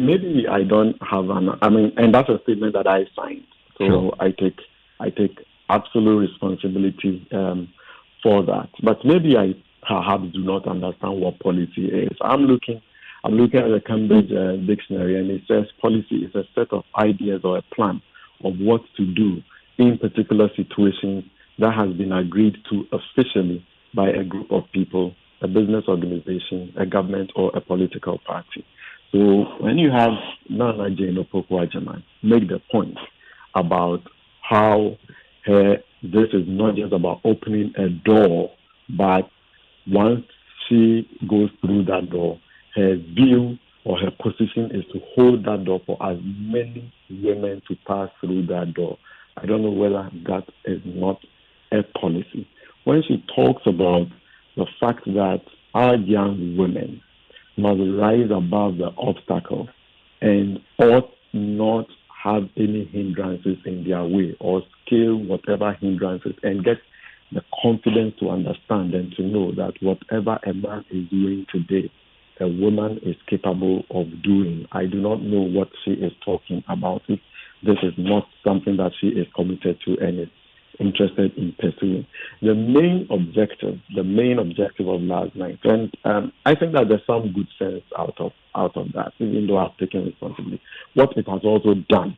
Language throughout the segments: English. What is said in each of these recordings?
maybe I don't have and that's a statement that I signed. So sure. I take absolute responsibility for that. But maybe I perhaps do not understand what policy is. I'm looking at the Cambridge dictionary, and it says policy is a set of ideas or a plan of what to do in particular situations that has been agreed to officially by a group of people, a business organization, a government, or a political party. So when you have Naana Opoku-Agyemang make the point about how this is not just about opening a door, but once she goes through that door, her view or her position is to hold that door for as many women to pass through that door. I don't know whether that is not a policy. When she talks about the fact that our young women must rise above the obstacles and ought not have any hindrances in their way or scale whatever hindrances and get the confidence to understand and to know that whatever a man is doing today, a woman is capable of doing. I do not know what she is talking about. This is not something that she is committed to and is interested in pursuing. The main objective of last night, and I think that there's some good sense out of that, even though I've taken responsibility. What it has also done,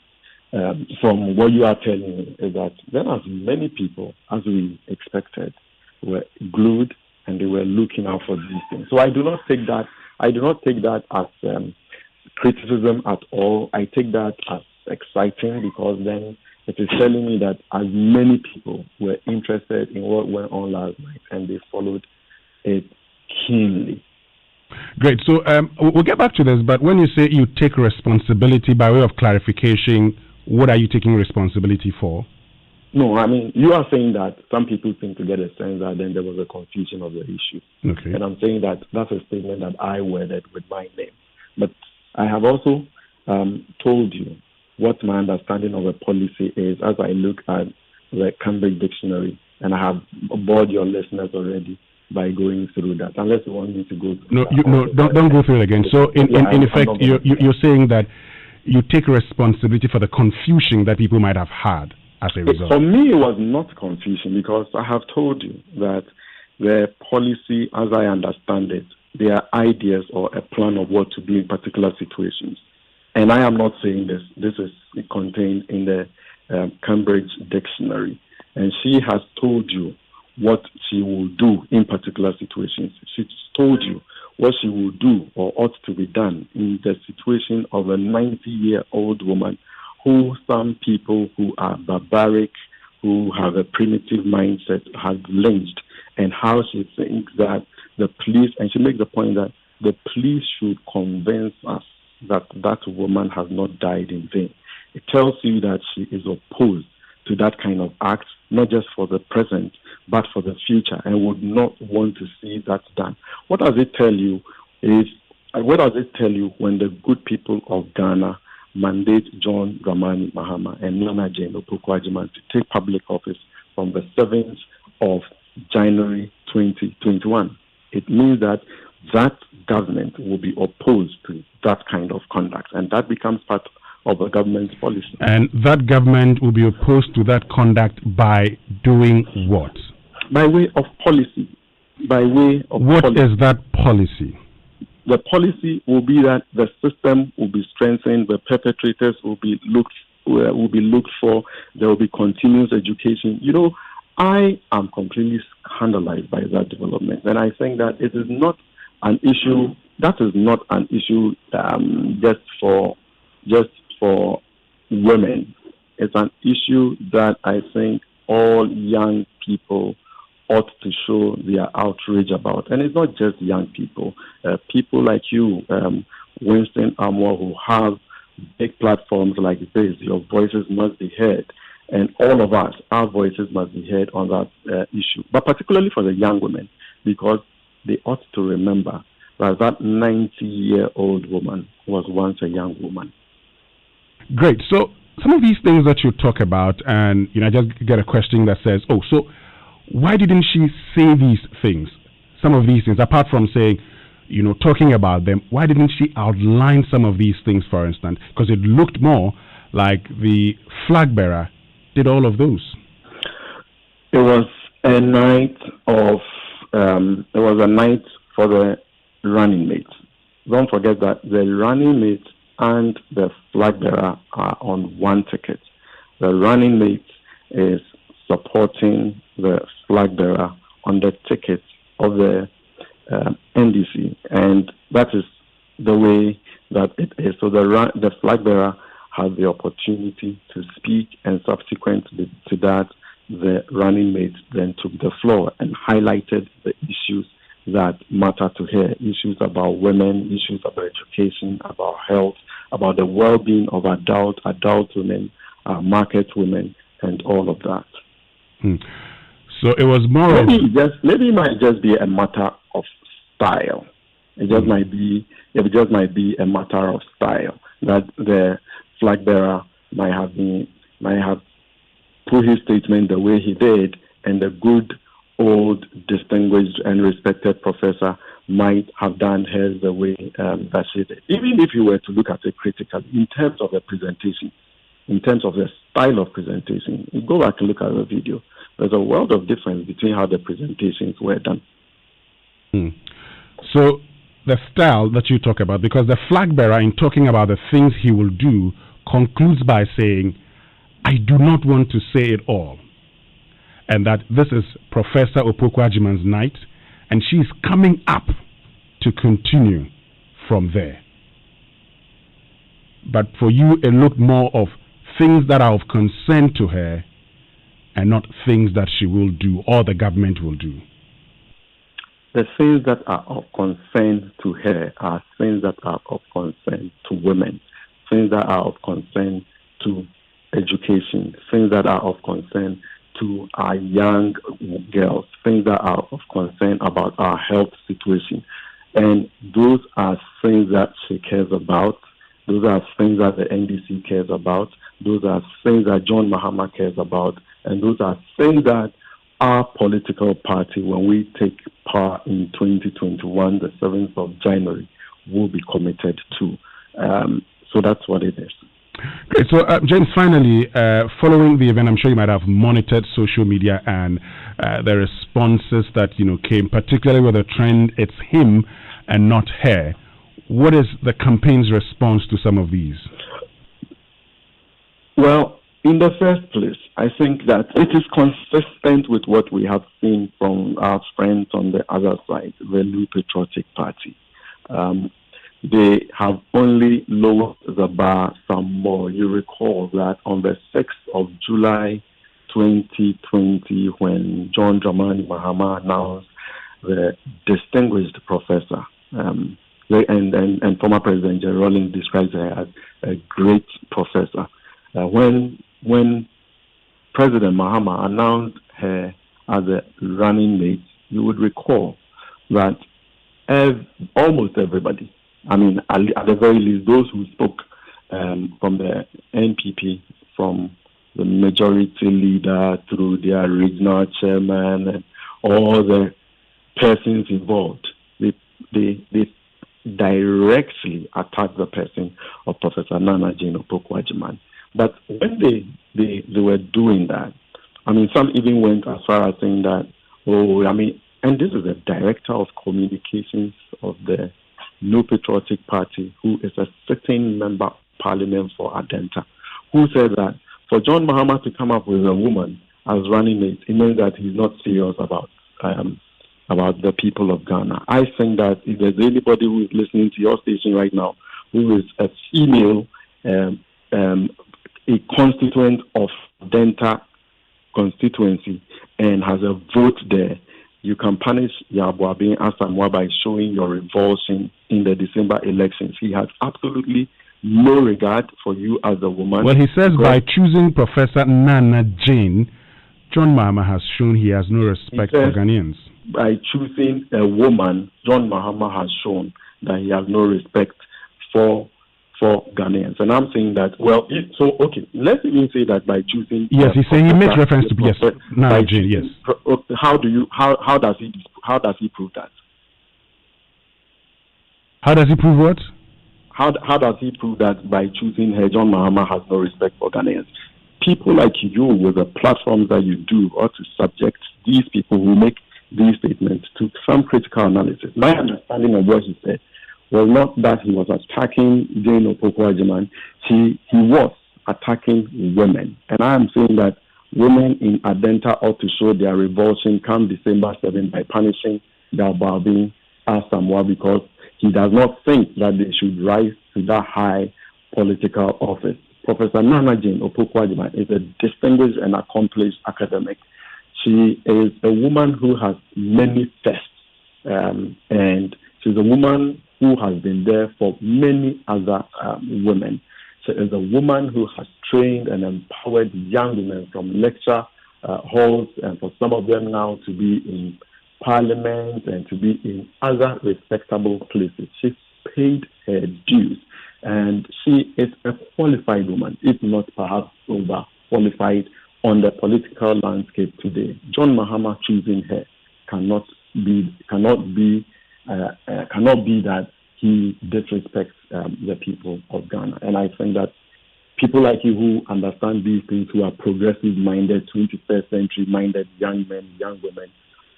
from what you are telling me, is that there are as many people as we expected were glued and they were looking out for these things. So I do not take that as criticism at all. I take that as exciting, because then it is telling me that as many people were interested in what went on last night and they followed it keenly. Great. So we'll get back to this, but when you say you take responsibility, by way of clarification, what are you taking responsibility for? No, I mean, you are saying that some people seem to get a sense that then there was a confusion of the issue. Okay. And I'm saying that that's a statement that I worded with my name. But I have also told you what my understanding of a policy is as I look at the Cambridge dictionary, and I have bored your listeners already by going through that. Unless you want me to go through don't go through it again. So in effect, you're saying that you take responsibility for the confusion that people might have had as a result. For me, it was not confusion, because I have told you that the policy, as I understand it, they are ideas or a plan of what to do in particular situations. And I am not saying this. This is contained in the Cambridge dictionary. And she has told you what she will do in particular situations. She's told you what she will do or ought to be done in the situation of a 90-year-old woman who some people who are barbaric, who have a primitive mindset, have lynched, and how she thinks that the police, and she makes the point that the police should convince us that that woman has not died in vain. It tells you that she is opposed to that kind of act, not just for the present, but for the future, and would not want to see that done. What does it tell you when the good people of Ghana mandate John Dramani Mahama and Naana Opoku-Agyemang to take public office from the 7th of January 2021? It means that government will be opposed to that kind of conduct, and that becomes part of the government's policy. And that government will be opposed to that conduct by doing what? By way of policy. What is that policy? The policy will be that the system will be strengthened, the perpetrators will be looked for, there will be continuous education. You know, I am completely scandalized by that development, and I think that it is not an issue. That is not an issue just for women. It's an issue that I think all young people ought to show their outrage about. And it's not just young people. People like you, Winston Amor, who have big platforms like this, your voices must be heard. And all of us, our voices must be heard on that issue. But particularly for the young women, because they ought to remember that 90-year-old woman was once a young woman. Great. So some of these things that you talk about, and I just get a question that says, so why didn't she say these things? Some of these things, apart from saying, talking about them, why didn't she outline some of these things, for instance? Because it looked more like the flag bearer did all of those. It was a night for the running mates. Don't forget that the running mate and the flag bearer are on one ticket. The running mate is supporting the flag bearer on the ticket of the NDC, and that is the way that it is. So the flag bearer has the opportunity to speak, and subsequent to that, the running mate then took the floor and highlighted the issues that matter to her, issues about women, issues about education, about health, about the well-being of adult women, market women, and all of that. So it was more maybe it might just be a matter of style. It just might be a matter of style that the flag bearer might have put his statement the way he did, and the good old distinguished and respected professor might have done hers the way that she did. Even if you were to look at it critically in terms of the presentation, in terms of the style of presentation, you go back and look at the video. There's a world of difference between how the presentations were done. So the style that you talk about, because the flag bearer, in talking about the things he will do, concludes by saying, I do not want to say it all. And that this is Professor Opoku-Agyemang's night, and she's coming up to continue from there. But for you, it looked more of things that are of concern to her and not things that she will do or the government will do. The things that are of concern to her are things that are of concern to women, things that are of concern to education, things that are of concern to our young girls, things that are of concern about our health situation. And those are things that she cares about. Those are things that the NDC cares about. Those are things that John Mahama cares about. And those are things that our political party, when we take power in 2021, the 7th of January, will be committed to. So that's what it is. Great. So, James, finally, following the event, I'm sure you might have monitored social media and the responses that came, particularly with the trend, it's him and not her. What is the campaign's response to some of these? Well, in the first place, I think that it is consistent with what we have seen from our friends on the other side, the New Patriotic Party. They have only lowered the bar some more. You recall that on the 6th of July 2020, when John Dramani Mahama announced the distinguished professor, and former President Jerry Rawlings describes her as a great professor. When President Mahama announced her as a running mate, you would recall that almost everybody, I mean, at the very least, those who spoke from the NPP, from the majority leader through their regional chairman and all the persons involved, they directly attacked the person of Professor Naana Opoku-Agyemang. But when they were doing that, I mean, some even went as far as saying that, and this is the director of communications of the New Patriotic Party, who is a sitting member of parliament for Adenta, who said that for John Mahama to come up with a woman as running mate, it means that he's not serious about the people of Ghana. I think that if there's anybody who is listening to your station right now who is a female, a constituent of Adenta constituency and has a vote there, you can punish Yabuabin Asamoah by showing your revulsion in the December elections. He has absolutely no regard for you as a woman. Well, he says by choosing Professor Naana Jane, John Mahama has shown he has no respect for Ghanaians. By choosing a woman, John Mahama has shown that he has no respect for Ghanaians. And I'm saying that, let's even say that by choosing... Yes, he's saying he makes reference to, yes, Naana Jane, yes. How does he prove that? How does he prove what? How does he prove that by choosing her, John Mahama has no respect for Ghanaians? People like you, with the platforms that you do, ought to subject these people who make these statements to some critical analysis. My understanding of what he said was not that he was attacking Jane Opoku-Agyemang. He was attacking women. And I am saying that women in Adenta ought to show their revulsion come December 7 by punishing Dalbabin Asamoah, because he does not think that they should rise to that high political office. Professor Naana Jane Opoku-Agyemang is a distinguished and accomplished academic. She is a woman who has many tests, and she's a woman who has been there for many other women. She is a woman who has trained and empowered young women from lecture halls, and for some of them now to be in parliament and to be in other respectable places. She's paid her dues, and she is a qualified woman, if not perhaps over-qualified on the political landscape today. John Mahama choosing her cannot be that he disrespects the people of Ghana. And I think that people like you who understand these things, who are progressive-minded, 21st century-minded young men, young women,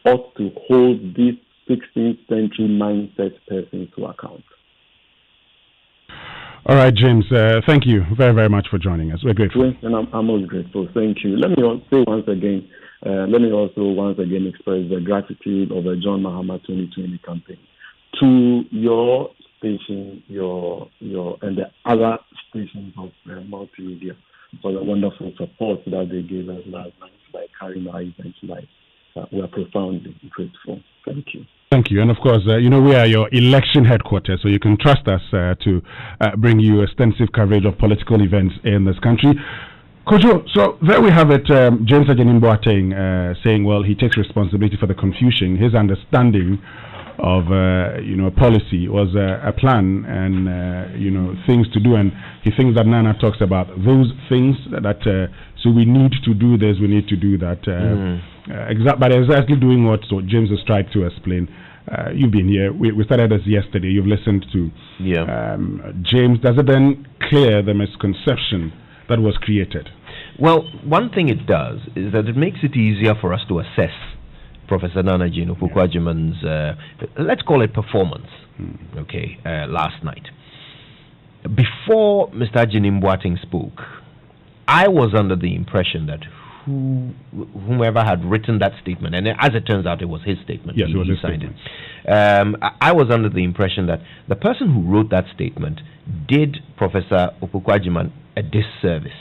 ought to hold these 16th century mindset persons to account. All right, James, thank you very, very much for joining us. We're grateful. Yes, and I'm most grateful. Thank you. Let me also once again express the gratitude of the John Mahama 2020 campaign to your station, your and the other stations of multimedia for the wonderful support that they gave us last night by carrying our events live. We are profoundly grateful. Thank you. Thank you. And of course, we are your election headquarters, so you can trust us to bring you extensive coverage of political events in this country. Kojo, so there we have it. James Agyemang saying, well, he takes responsibility for the confusion. His understanding of policy was a plan and things to do, and he thinks that Naana talks about those things that so we need to do this, we need to do that. But exactly doing what? So James has tried to explain. You've been here. We started this yesterday. You've listened to James. Does it then clear the misconception that was created? Well, one thing it does is that it makes it easier for us to assess Professor Naana Jane Opoku-Agyemang's, let's call it performance, last night. Before Mr. Agyemang spoke, I was under the impression that whomever had written that statement, and as it turns out, it was his statement. Yes, it was his signed statement. it. I was under the impression that the person who wrote that statement did Professor Opoku-Agyemang a disservice,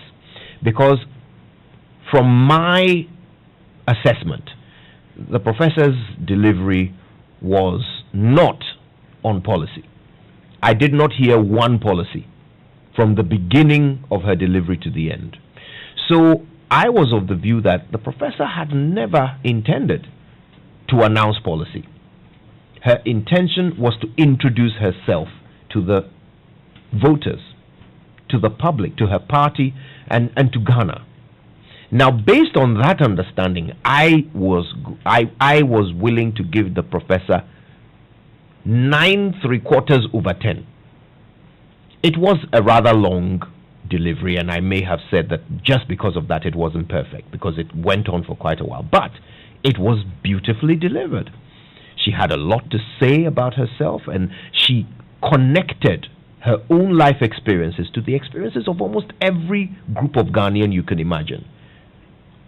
because from my assessment, the professor's delivery was not on policy. I did not hear one policy from the beginning of her delivery to the end. So I was of the view that the professor had never intended to announce policy. Her intention was to introduce herself to the voters, to the public, to her party, and to Ghana. Now, based on that understanding, I was willing to give the professor 9 3/4/10. It was a rather long delivery, and I may have said that just because of that it wasn't perfect, because it went on for quite a while, but it was beautifully delivered. She had a lot to say about herself, and she connected her own life experiences to the experiences of almost every group of Ghanaian you can imagine.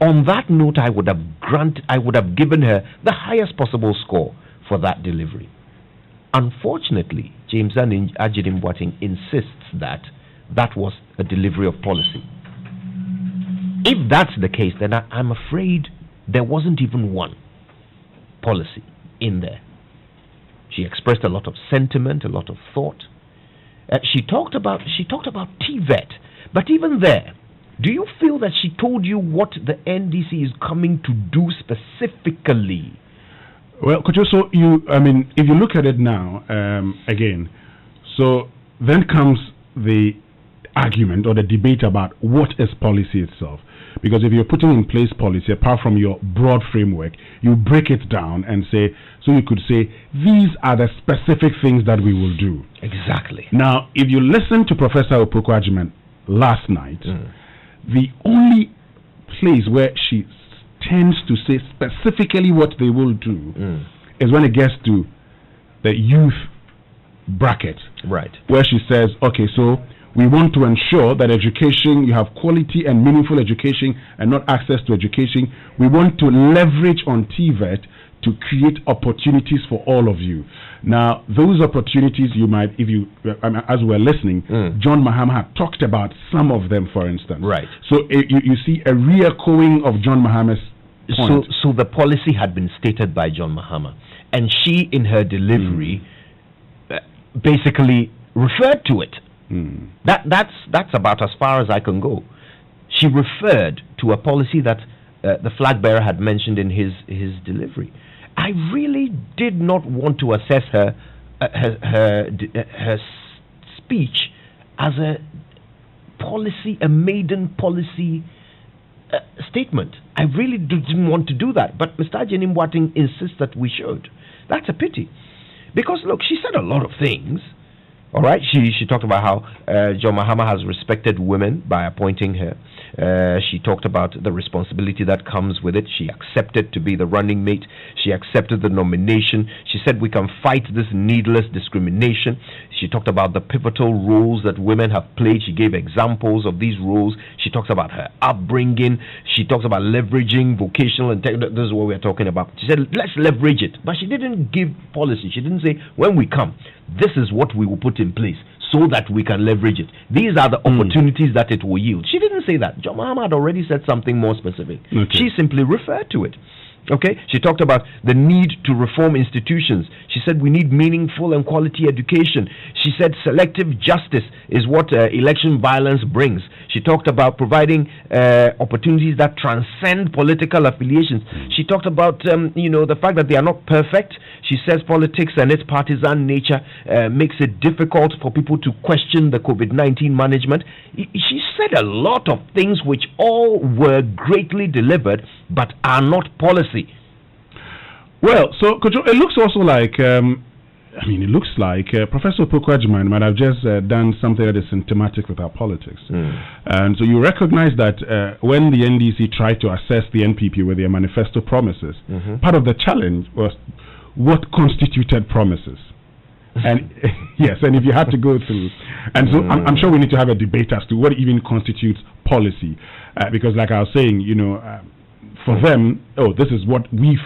On that note, I would have given her the highest possible score for that delivery. Unfortunately, James Agyemang insists that that was a delivery of policy. If that's the case, then I'm afraid there wasn't even one policy in there. She expressed a lot of sentiment, a lot of thought. She talked about TVET, but even there, do you feel that she told you what the NDC is coming to do specifically? Well, so if you look at it now, again, so then comes the argument or the debate about what is policy itself. Because if you're putting in place policy, apart from your broad framework, you break it down and say, so you could say, these are the specific things that we will do. Exactly. Now, if you listen to Professor Opoku-Agyemang last night, the only place where she tends to say specifically what they will do is when it gets to the youth bracket. Right. Where she says, okay, so we want to ensure that education, you have quality and meaningful education and not access to education. We want to leverage on TVET to create opportunities for all of you. Now, those opportunities you might, if you, as we're listening, John Mahama had talked about some of them, for instance. Right. So you see a re-echoing of John Mahama's point. So the policy had been stated by John Mahama, and she, in her delivery, basically referred to it. That's about as far as I can go. She referred to a policy that the flag bearer had mentioned in his delivery. I really did not want to assess her speech as a policy, a maiden policy statement. I really didn't want to do that, but Mr. Agyemang insists that we should. That's a pity, because look, she said a lot of things. All right, she talked about how John Mahama has respected women by appointing her. She talked about the responsibility that comes with it. She accepted to be the running mate. She accepted the nomination. She said we can fight this needless discrimination. She talked about the pivotal roles that women have played. She gave examples of these roles. She talks about her upbringing. She talks about leveraging vocational and technical. This is what we're talking about. She said, let's leverage it. But she didn't give policy. She didn't say, when we come, this is what we will put in place so that we can leverage it. These are the opportunities that it will yield. She didn't say that. John Mahama had already said something more specific. Okay. She simply referred to it. Okay, she talked about the need to reform institutions. She said we need meaningful and quality education. She said selective justice is what election violence brings. She talked about providing opportunities that transcend political affiliations. She talked about the fact that they are not perfect. She says politics and its partisan nature makes it difficult for people to question the COVID-19 management. She said a lot of things which all were greatly delivered but are not policy. Well, so it looks also like, it looks like Professor Opoku-Agyemang might have just done something that is symptomatic with our politics. And so you recognize that when the NDC tried to assess the NPP with their manifesto promises, part of the challenge was what constituted promises. And yes, and if you had to go through, and so I'm sure we need to have a debate as to what even constitutes policy, because like I was saying, for them, this is what we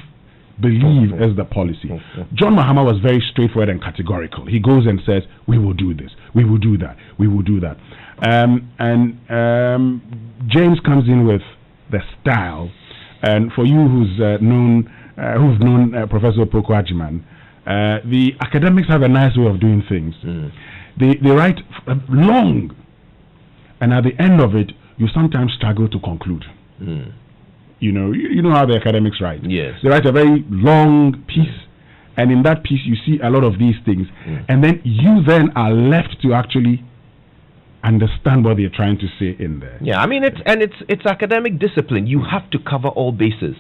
believe is the policy. John Mahama was very straightforward and categorical. He goes and says, we will do this, we will do that, we will do that. James comes in with the style, and for you who've known Professor Opoku-Agyemang, the academics have a nice way of doing things. They write long, and at the end of it, you sometimes struggle to conclude. You know how the academics write. Yes. They write a very long piece, and in that piece you see a lot of these things, and then you then are left to actually understand what they're trying to say in there. Yeah, I mean it's academic discipline. You have to cover all bases.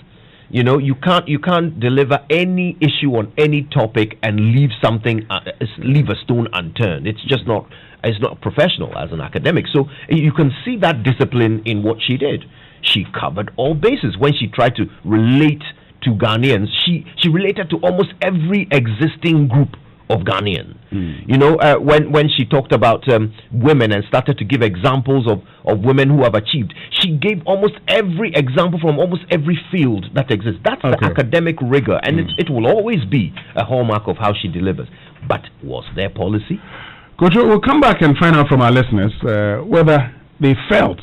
You can't deliver any issue on any topic and leave a stone unturned. It's just not. It's not professional as an academic. So you can see that discipline in what she did. She covered all bases. When she tried to relate to Ghanaians, she related to almost every existing group of Ghanaian. When she talked about women and started to give examples of women who have achieved, she gave almost every example from almost every field that exists. That's the academic rigor, and it will always be a hallmark of how she delivers. But was there policy? Coach, we'll come back and find out from our listeners whether they felt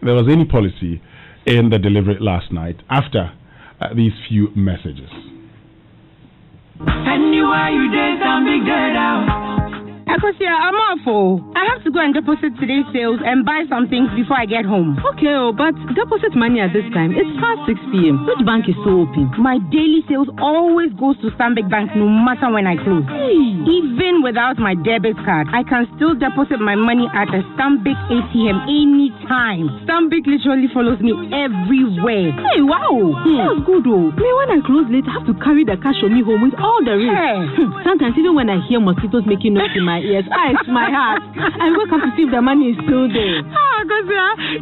there was any policy in the delivery last night after these few messages. Anywhere you dance and be get out. Akosia, I'm awful. I have to go and deposit today's sales and buy some things before I get home. Okay, but deposit money at this time. It's past 6 p.m. Which bank is so open? My daily sales always goes to Stanbic Bank no matter when I close. Hey. Even without my debit card, I can still deposit my money at a Stanbic ATM anytime. Stanbic literally follows me everywhere. Hey, wow. That's good, though. Me, when I close late, I have to carry the cash on me home with all the risk. Hey. Sometimes even when I hear mosquitoes making noise in my ears, I it's my heart. I wake up to see if the money is still there.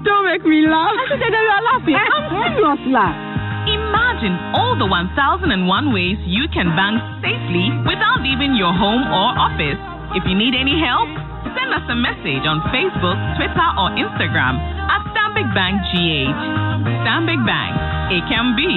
Don't make me laugh. I said that you are laughing. I'm serious, laugh. Imagine all the 1001 ways you can bank safely without leaving your home or office. If you need any help, send us a message on Facebook, Twitter, or Instagram at Stanbic Bank GH. Stanbic Bank. It can be.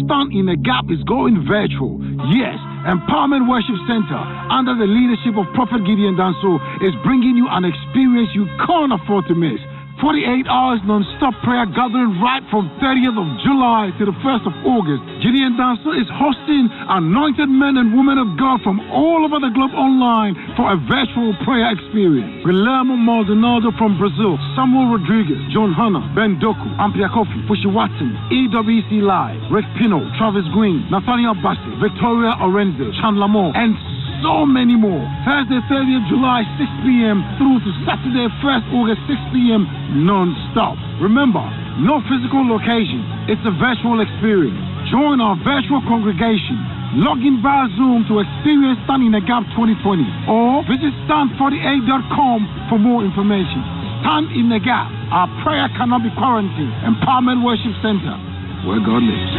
Stand in the Gap is going virtual. Yes, Empowerment Worship Center, under the leadership of Prophet Gideon Danso, is bringing you an experience you can't afford to miss. 48 hours non-stop prayer gathering right from 30th of July to the 1st of August. Gideon Danso is hosting anointed men and women of God from all over the globe online for a virtual prayer experience. Guillermo Maldonado from Brazil, Samuel Rodriguez, John Hanna, Ben Doku, Ampia Kofi, Fushi Watson, EWC Live, Rick Pino, Travis Green, Nathaniel Bassi, Victoria Orenze, Chandler Moore, and so many more. Thursday, 30th July, 6 p.m. through to Saturday, 1st August, 6 p.m. non-stop. Remember, no physical location. It's a virtual experience. Join our virtual congregation. Log in via Zoom to experience Stand in the Gap 2020 or visit stand48.com for more information. Stand in the Gap. Our prayer cannot be quarantined. Empowerment Worship Center, where God lives.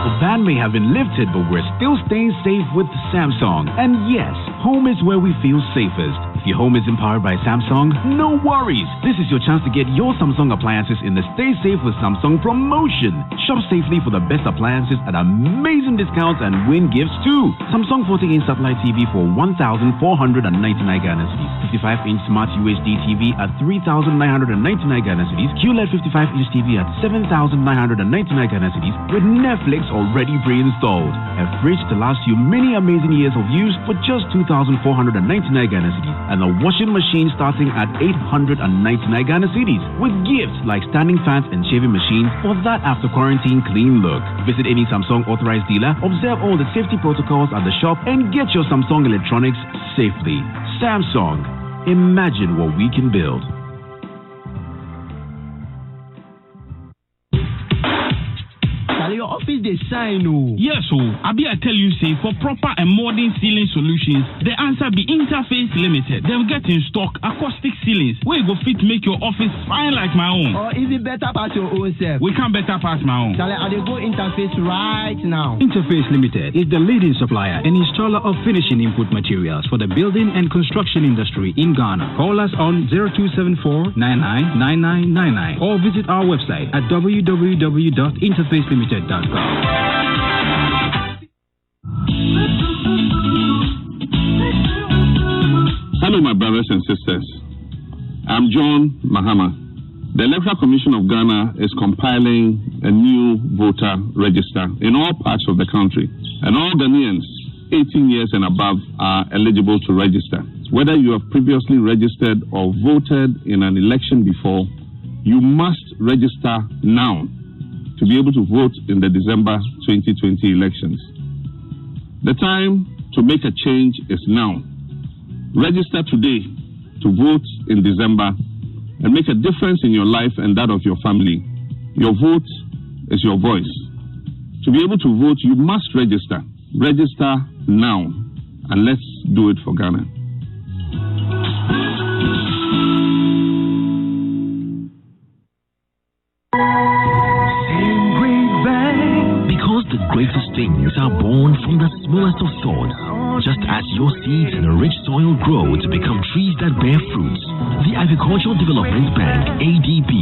The ban may have been lifted, but we're still staying safe with Samsung. And yes, home is where we feel safest. If your home is empowered by Samsung, no worries. This is your chance to get your Samsung appliances in the Stay Safe with Samsung promotion. Shop safely for the best appliances at amazing discounts and win gifts too. Samsung 40-inch satellite TV for 1,499 Ghana cedis. 55-inch smart UHD TV at 3,999 Ghana cedis. QLED 55-inch TV at 7,999 Ghana cedis with Netflix already pre-installed. A fridge to last you many amazing years of use for just 2,499 Ghana cedis. And a washing machine starting at 899 Ghana cedis with gifts like standing fans and shaving machines for that after quarantine clean look. Visit any Samsung authorized dealer, observe all the safety protocols at the shop, and get your Samsung electronics safely. Samsung. Imagine what we can build. Your office they sign. Yes, I tell you, say for proper and modern ceiling solutions, the answer be Interface Limited. They'll get in stock acoustic ceilings where you go fit make your office fine like my own. Or is it better pass your own self? We can't better pass my own. Shall I go Interface right now? Interface Limited is the leading supplier and installer of finishing input materials for the building and construction industry in Ghana. Call us on 0274 999999 or visit our website at www.interfacelimited.com. Hello, my brothers and sisters. I'm John Mahama. The Electoral Commission of Ghana is compiling a new voter register in all parts of the country, and all Ghanaians 18 years and above are eligible to register. Whether you have previously registered or voted in an election before, you must register now to be able to vote in the December 2020 elections. The time to make a change is now. Register today to vote in December and make a difference in your life and that of your family. Your vote is your voice. To be able to vote, you must register. Register now, and let's do it for Ghana. Because the greatest things are born from the smallest of thoughts. just as your seeds in a rich soil grow to become trees that bear fruits. The Agricultural Development Bank, ADB,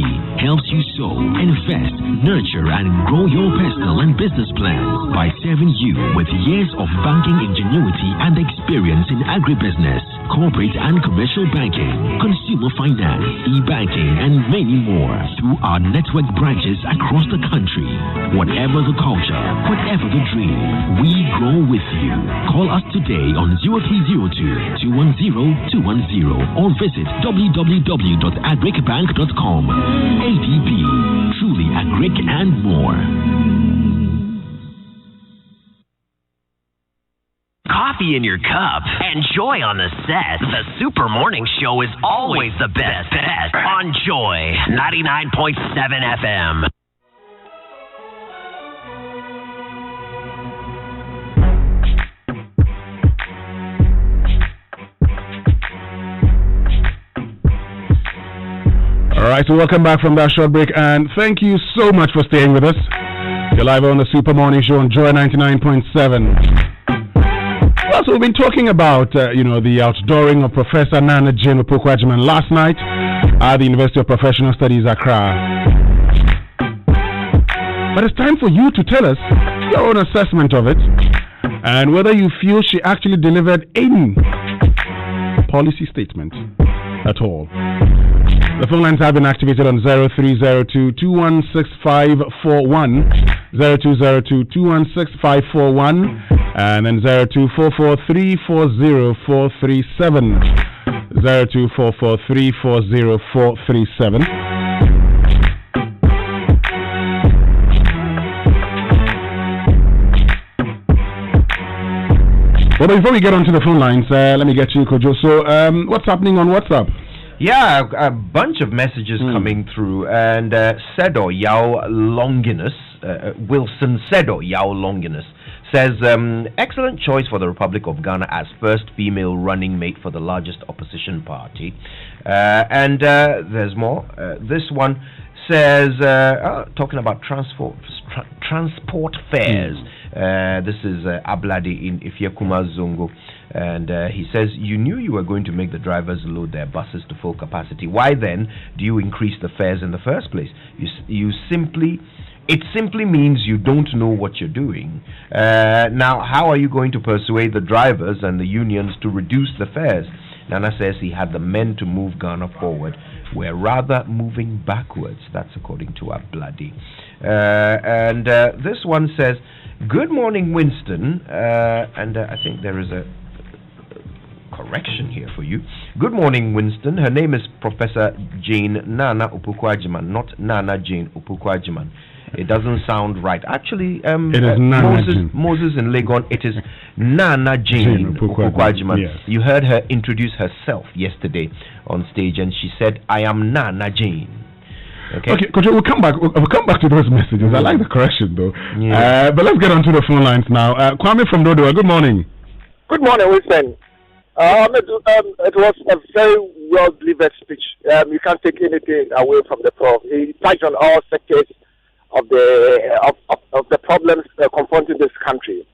helps you sow, invest, nurture, and grow your personal and business plans by serving you with years of banking ingenuity and experience in agribusiness, corporate and commercial banking, consumer finance, e-banking, and many more through our network branches across the country. Whatever the culture, whatever the dream, we grow with you. Call us today on 0302-210-210 or visit www.agricbank.com. ADB, truly agric and more. Coffee in your cup and joy on the set. The Super Morning Show is always the best on Joy 99.7 FM. All right, so welcome back from that short break, and thank you so much for staying with us. You're live on the Super Morning Show on Joy 99.7. So we've been talking about, the outdooring of Professor Naana Jane Opoku-Agyemang last night at the University of Professional Studies, Accra. But it's time for you to tell us your own assessment of it and whether you feel she actually delivered any policy statement at all. The phone lines have been activated on 0302-216541, 0202-216541, and then 0244-340-437, 0244-340-437. Well, before we get onto the phone lines, let me get to you, Kojo. So, what's happening on WhatsApp? Yeah, a bunch of messages coming through, and Sedo Yao Longinus, Wilson Sedo Yao Longinus, says, excellent choice for the Republic of Ghana as first female running mate for the largest opposition party. And there's more. This one says, talking about transport fares. This is Abladi in Ifyakuma Zongo. And he says, you knew you were going to make the drivers load their buses to full capacity. Why then do you increase the fares in the first place? It simply means you don't know what you're doing. Now, how are you going to persuade the drivers and the unions to reduce the fares? Nana says he had the men to move Ghana forward. We're rather moving backwards. That's according to Abladi. And this one says, good morning, Winston. And I think there is a correction here for you. Good morning, Winston. Her name is Professor Jane Naana Opoku-Agyemang, not Naana Jane Opoku-Agyemang. It doesn't sound right. Actually, it is Moses in Legon. It is Naana Jane Opoku-Agyemang. Yes. You heard her introduce herself yesterday on stage, and she said, "I am Naana Jane." Okay, Coach, we'll come back. We'll come back to those messages. I like the correction, though. Yeah. But let's get on to the phone lines now. Kwame from Dodo. Good morning. Good morning, Winston. It was a very well delivered speech. You can't take anything away from the Prof. He touched on all sectors of the problems confronting this country.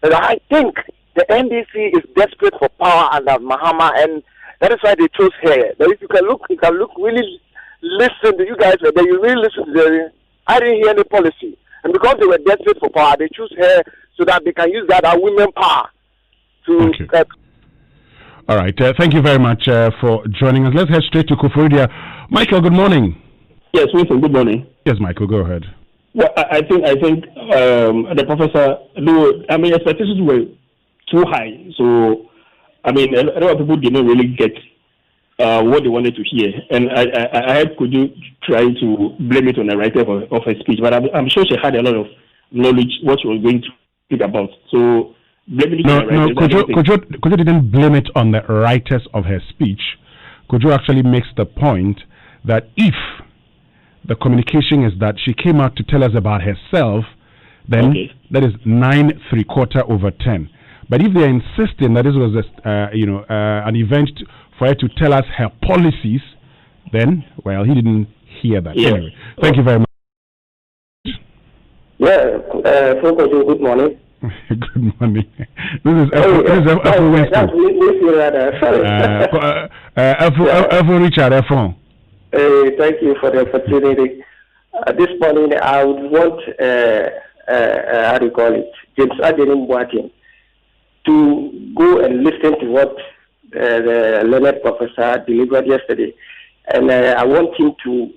And I think the NDC is desperate for power under Mahama, and that is why they chose her. But if you can look, really listen to you guys. Then you really listen to them. I didn't hear any policy, and because they were desperate for power, they choose her so that they can use that women power to. All right. Thank you very much for joining us. Let's head straight to Koforidua. Michael, good morning. Yes, Winston, good morning. Yes, Michael, go ahead. Well, I think the professor, expectations were too high. So, a lot of people did not really get what they wanted to hear. And I could you try to blame it on the writer of her speech, but I'm sure she had a lot of knowledge what she was going to speak about. So, blaming it on the writers. Kojo didn't blame it on the writers of her speech. Kojo actually makes the point that if the communication is that she came out to tell us about herself, then that is 9 3/4/10. But if they're insisting that this was an event for her to tell us her policies, then, well, he didn't hear that. Yeah. Anyway, thank you very much. Yeah, good morning. Good morning. This is Efo Winston. Efo Richard Efron. Thank you for the opportunity. This morning, I would want, how do you call it, James Agyemang to go and listen to what the learned professor delivered yesterday. And I want him to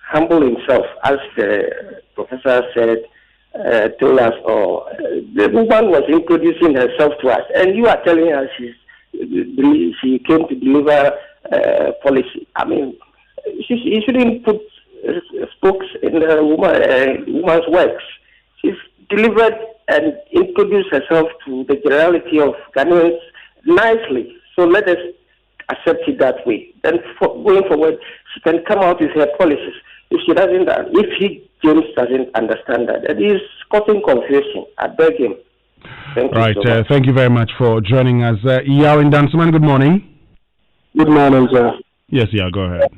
humble himself, as the professor said, told us, the woman was introducing herself to us, and you are telling us she came to deliver policy. I mean, she shouldn't put spokes in the woman's works. She's delivered and introduced herself to the generality of Ghanaians nicely. So let us accept it that way. Then going forward, she can come out with her policies. If she doesn't, James doesn't understand that, it is causing confusion. I beg him. Thank you so much. Thank you very much for joining us. Yao in Dansuman, good morning. Good morning, sir. Yes, Yao, go ahead.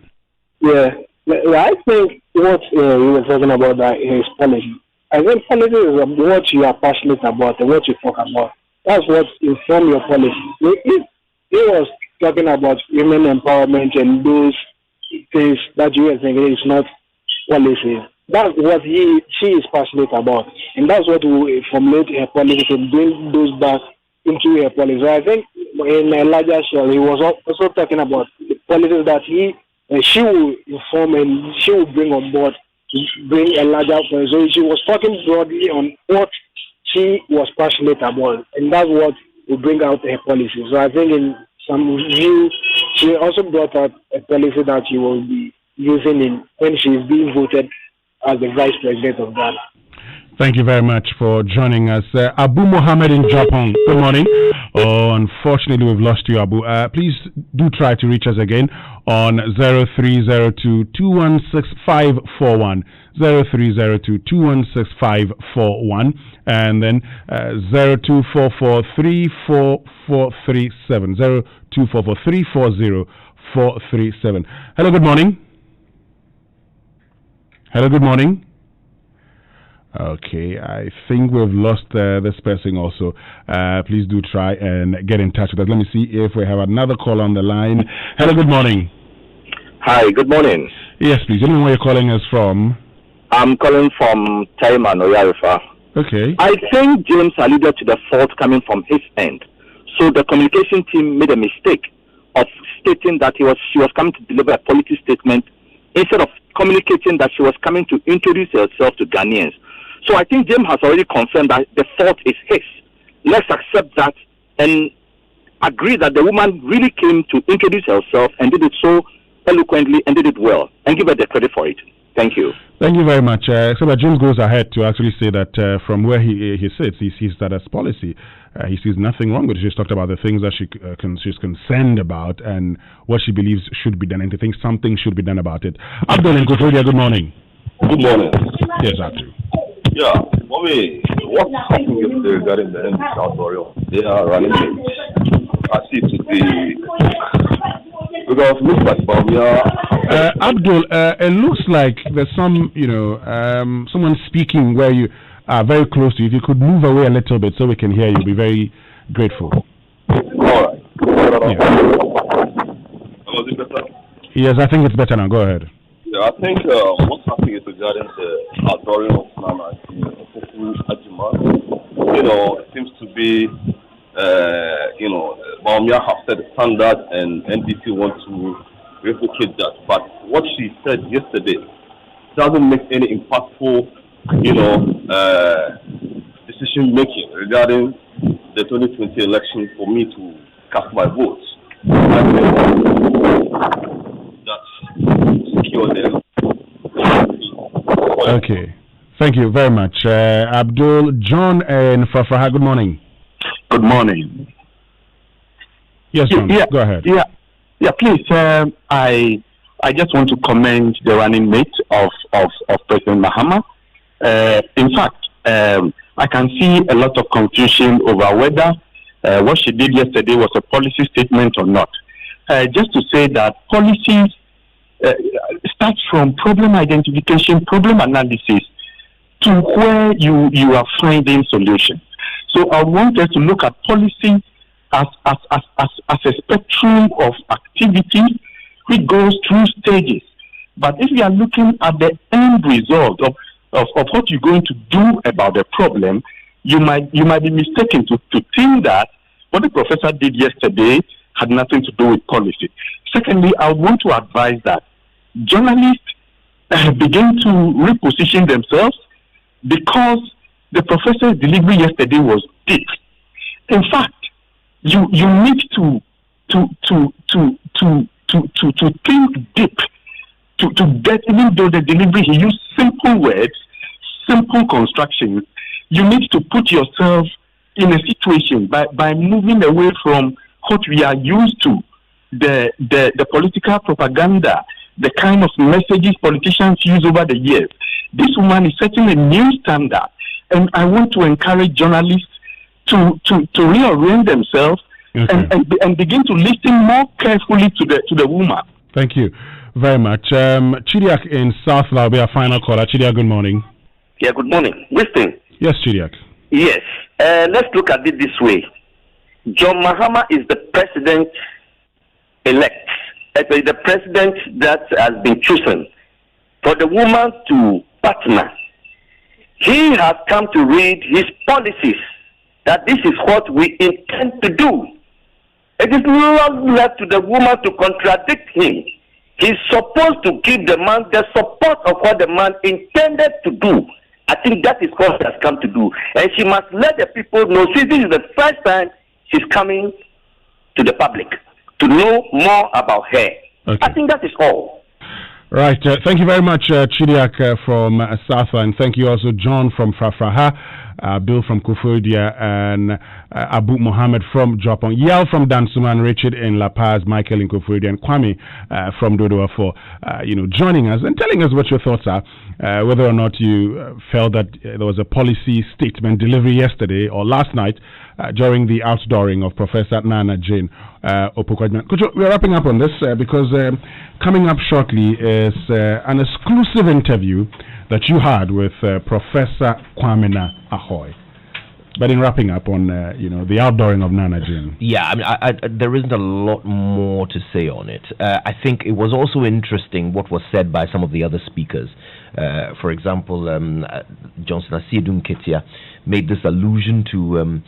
Yeah, I think what you were talking about is policy. I think policy is what you are passionate about and what you talk about. That's what informs your policy. If he was talking about women empowerment and those things that you were thinking is not policy, that's what she is passionate about, and that's what will formulate her policy and bring those back into her policy. So I think in a larger scale, he was also talking about the policies that she will inform and she will bring on board to bring a larger policy. So she was talking broadly on what she was passionate about, and that's what will bring out her policy. So I think in some view, she also brought out a policy that she will be using when she is being voted as the Vice President of Ghana. Thank you very much for joining us. Abu Mohammed in Japan, good morning. Oh, unfortunately, we've lost you, Abu. Please do try to reach us again on 0302-216-541, 0302-216-541, and then 0244-34437, 0244-340-437. Hello, good morning. Hello, good morning. Okay, I think we've lost this person also. Please do try and get in touch with us. Let me see if we have another call on the line. Hello, good morning. Hi, good morning. Yes, please. Tell me where you're calling us from. I'm calling from Taiman, Oyarifa. Okay. I think James alluded to the fault coming from his end. So the communication team made a mistake of stating that she was coming to deliver a policy statement instead of communicating that she was coming to introduce herself to Ghanaians. So I think James has already confirmed that the fault is his. Let's accept that and agree that the woman really came to introduce herself and did it so eloquently and did it well, and give her the credit for it. Thank you. Thank you very much. So that James goes ahead to actually say that from where he sits, he sees that as policy. He sees nothing wrong with it. She's talked about the things that she's concerned about and what she believes should be done, and he thinks something should be done about it. Abdul and Kotoria, good morning. Good morning. Yes, Abdul. Yeah, mommy, what's happening yesterday regarding the end auditorium? They are running late. I see today. Because looks like Abdul, it looks like there's some, someone speaking where you are very close to you. If you could move away a little bit so we can hear you, we'll be very grateful. All right. Was it better? Yes, I think it's better now. Go ahead. Yeah, I think what's happening is regarding the auditorium of Naana in Opoku-Agyemang. It seems to be, Baumia have set a standard and NDC want to replicate that. But what she said yesterday doesn't make any impactful, decision making regarding the 2020 election for me to cast my votes. I think that's secure there. Okay. Thank you very much. Abdul, John and Fafraha, good morning. Good morning. Yes, John, go ahead. Yeah, please. I just want to commend the running mate of President Mahama. In fact, I can see a lot of confusion over whether what she did yesterday was a policy statement or not. Just to say that policies start from problem identification, problem analysis, to where you are finding solutions. So I want us to look at policy as a spectrum of activity which goes through stages. But if you are looking at the end result of what you're going to do about the problem, you might be mistaken to think that what the professor did yesterday had nothing to do with policy. Secondly, I want to advise that journalists begin to reposition themselves because the professor's delivery yesterday was deep. In fact, you need to think deep to get, even though the delivery he used simple words, simple constructions, you need to put yourself in a situation by moving away from what we are used to, the political propaganda, the kind of messages politicians use over the years. This woman is setting a new standard, and I want to encourage journalists to reorient themselves and begin to listen more carefully to the woman. Thank you very much. Chidiak in South Laos, our final caller. Chidiak, good morning. Yeah, good morning. Listen. Yes, Chidiak. Yes. Let's look at it this way. John Mahama is the president-elect, the president that has been chosen for the woman to partner. He has come to read his policies, that this is what we intend to do. It is not left to the woman to contradict him. He's supposed to give the man the support of what the man intended to do. I think that is what she has come to do. And she must let the people know, since this is the first time she's coming to the public, to know more about her. Okay. I think that is all. Right. Thank you very much, Chidiak from Safa, and thank you also, John from Frafraha, Bill from Kofodia, and Abu Mohammed from Jopong, Yel from Dansuman, Richard in La Paz, Michael in Kofodia, and Kwame from Dodoa for joining us and telling us what your thoughts are, whether or not you felt that there was a policy statement delivery yesterday or last night during the outdooring of Professor Naana Jane Opoku-Agyemang. We're wrapping up on this because coming up shortly is an exclusive interview that you had with Professor Kwame Ahoy. But in wrapping up on the outdooring of Naana Jane. Yeah, I mean, there isn't a lot more to say on it. I think it was also interesting what was said by some of the other speakers. For example, Johnson Asiedun Ketia made this allusion to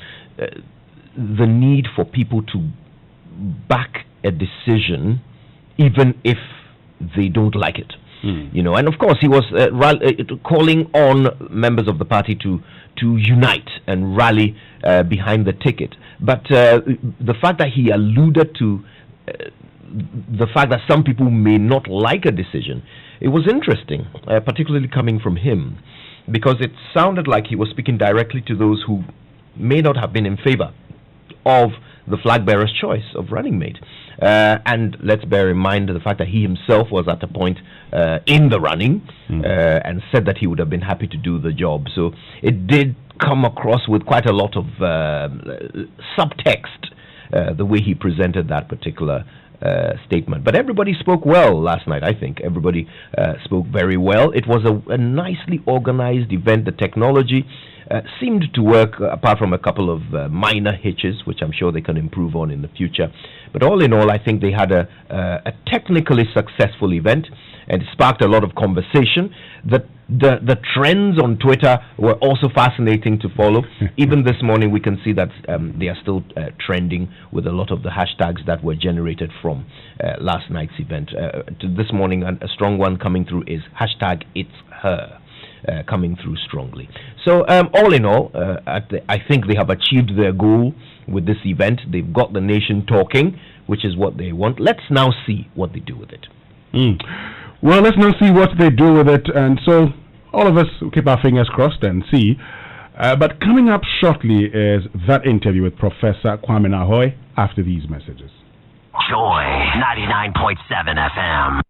the need for people to back a decision even if they don't like it. And of course he was calling on members of the party to unite and rally behind the ticket. But the fact that he alluded to the fact that some people may not like a decision, it was interesting, particularly coming from him, because it sounded like he was speaking directly to those who may not have been in favor of the flag bearer's choice of running mate. And let's bear in mind the fact that he himself was at a point in the running and said that he would have been happy to do the job. So it did come across with quite a lot of subtext, the way he presented that particular statement. But everybody spoke well last night, I think. Everybody spoke very well. It was a nicely organized event. The technology seemed to work, apart from a couple of minor hitches, which I'm sure they can improve on in the future. But all in all, I think they had a technically successful event, and it sparked a lot of conversation. The trends on Twitter were also fascinating to follow. Even this morning, we can see that they are still trending with a lot of the hashtags that were generated from last night's event. This morning, a strong one coming through is hashtag It's Her. Coming through strongly. So all in all, I think they have achieved their goal with this event. They've got the nation talking, which is what they want. Let's now see what they do with it. Well, let's now see what they do with it. And so all of us will keep our fingers crossed and see. But coming up shortly is that interview with Professor Kwame Ahoy after these messages. Joy 99.7 FM.